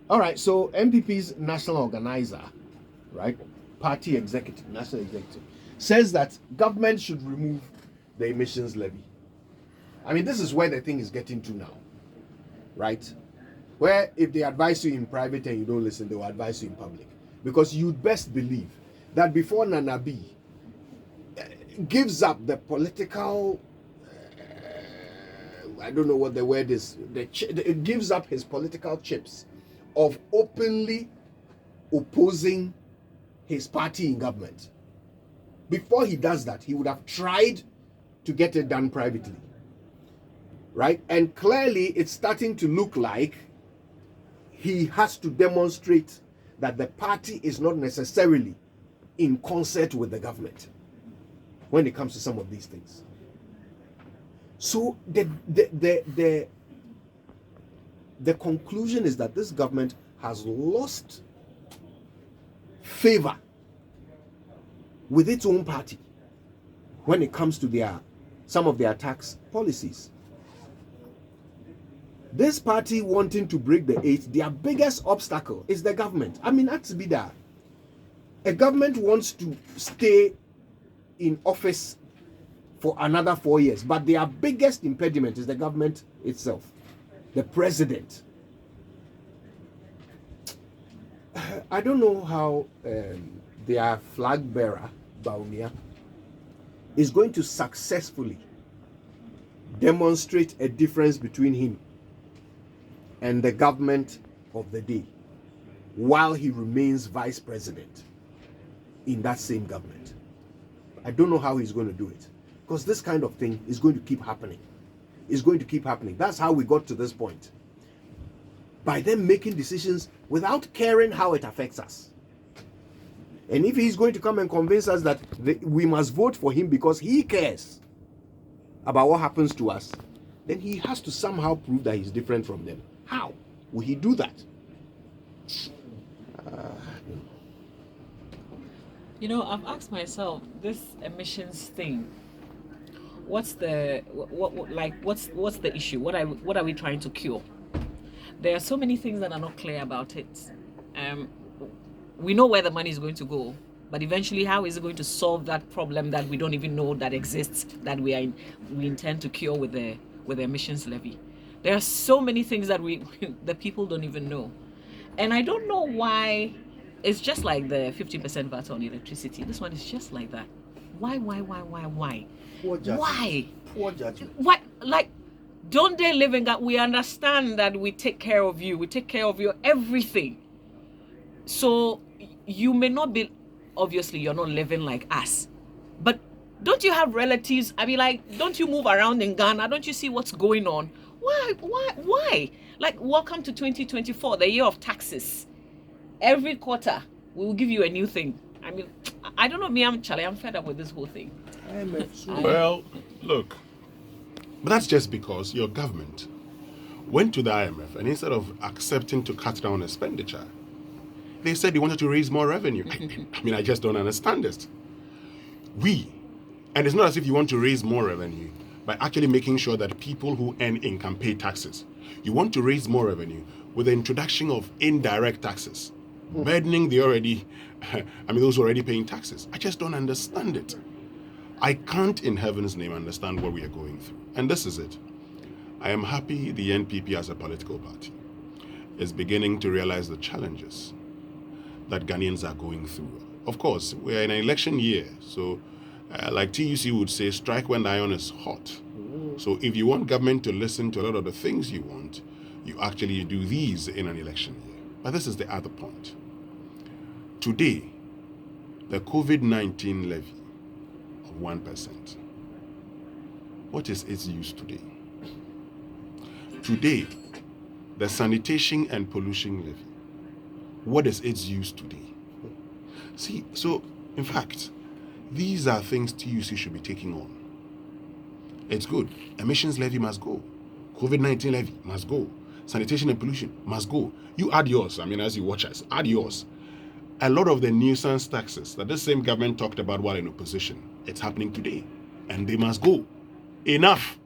All right, so NPP's National Organiser, right, party executive, national executive, says that government should remove the emissions levy. I mean, this is where the thing is getting to now, right? Where if they advise you in private and you don't listen, they will advise you in public. Because you'd best believe that before Nana B gives up the political, I don't know what the word is, it gives up his political chips of openly opposing his party in government. Before he does that, he would have tried to get it done privately, right? And clearly it's starting to look like he has to demonstrate that the party is not necessarily in concert with the government when it comes to some of these things. So the conclusion is that this government has lost favor with its own party when it comes to some of their tax policies. This party wanting to break the eight, their biggest obstacle is the government. I mean, that's be that. A government wants to stay in office for another 4 years, but their biggest impediment is the government itself, the president. I don't know how their flag bearer, Bawumia, is going to successfully demonstrate a difference between him and the government of the day while he remains vice president in that same government. I don't know how he's going to do it, because this kind of thing is going to keep happening. It's going to keep happening. That's how we got to this point. By them making decisions without caring how it affects us. And if he's going to come and convince us that we must vote for him because he cares about what happens to us, then he has to somehow prove that he's different from them. How will he do that? You know, I've asked myself this emissions thing. What's the what's the issue? What are we trying to cure? There are so many things that are not clear about it. We know where the money is going to go, but eventually, how is it going to solve that problem that we don't even know that exists, that we intend to cure with the emissions levy? There are so many things that the people don't even know, and I don't know why. It's just like the 50% VAT on electricity. This one is just like that. Why? Poor judgment. Why? Poor judgment. What? Like, don't they live in that? We understand that we take care of you. We take care of your everything. So you may not be, obviously you're not living like us, but don't you have relatives? I mean, like, don't you move around in Ghana? Don't you see what's going on? Why? Like, welcome to 2024, the year of taxes. Every quarter, we will give you a new thing. I mean, I don't know, me, I'm fed up with this whole thing. Well, look, but that's just because your government went to the IMF and instead of accepting to cut down expenditure, they said they wanted to raise more revenue. I mean, I just don't understand this. And it's not as if you want to raise more revenue by actually making sure that people who earn income pay taxes. You want to raise more revenue with the introduction of indirect taxes, burdening those already paying taxes. I just don't understand it. I can't in heaven's name understand what we are going through. And this is it. I am happy the NPP as a political party is beginning to realize the challenges that Ghanaians are going through. Of course, we're in an election year, so like TUC would say, strike when the iron is hot. So if you want government to listen to a lot of the things you want, you actually do these in an election year. But this is the other point. Today, the COVID-19 levy of 1%, what is its use today? Today, the sanitation and pollution levy, what is its use today? See, so in fact, these are things TUC should be taking on. It's good. Emissions levy must go. COVID-19 levy must go. Sanitation and pollution must go. You add yours. I mean, as you watch us, add yours. A lot of the nuisance taxes that the same government talked about while in opposition, it's happening today. And they must go. Enough.